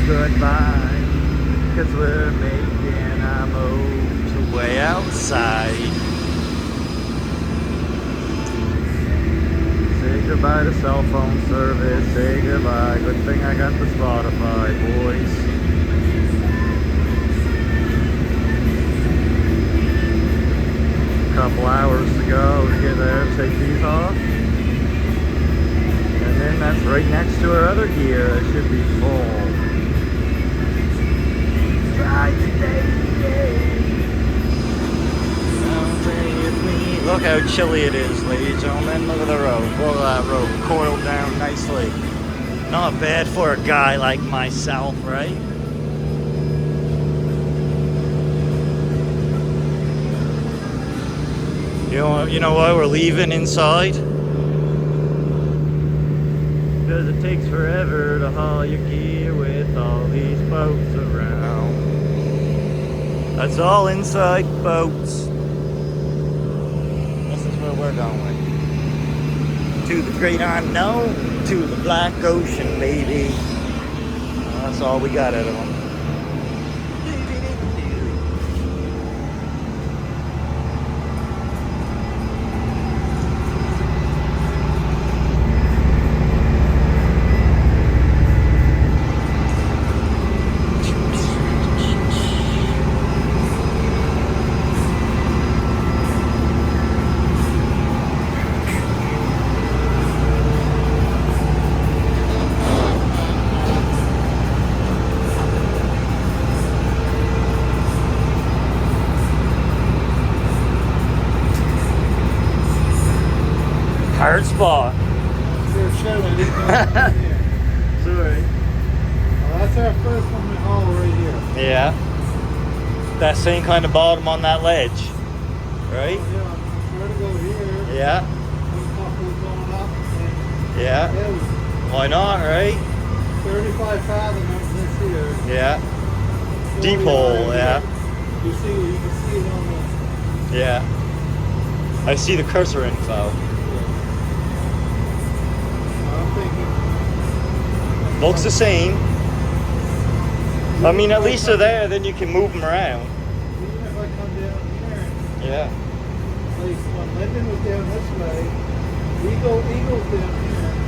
goodbye, 'cause we're making our moves way outside. Say goodbye to cell phone service, say goodbye. Good thing I got the Spotify, boys. Couple hours to go to get there, take these off. And then that's right next to our other gear that should be full. Try today. Look how chilly it is, ladies and gentlemen. Look at the road. Look at that road, coiled down nicely. Not bad for a guy like myself, right? You know why we're leaving inside? Because it takes forever to haul your gear with all these boats around. That's all inside boats. This is where we're going. To the great unknown, to the black ocean, baby. That's all we got out of them. Hard spot. Sorry. Well, that's our first one we haul right here. Yeah. That same kind of bottom on that ledge, right? Yeah, try to go here. Yeah. Going up. Yeah. Why not, right? 35 fathom up this here. Yeah. Deep hole, yeah. You can see it on the. Yeah. I see the cursor info. I'm thinking. Looks the same. I mean, at least they're there, then you can move them around. Even if I come down here, Yeah. like when Lyndon was down this way, Eagle's down here.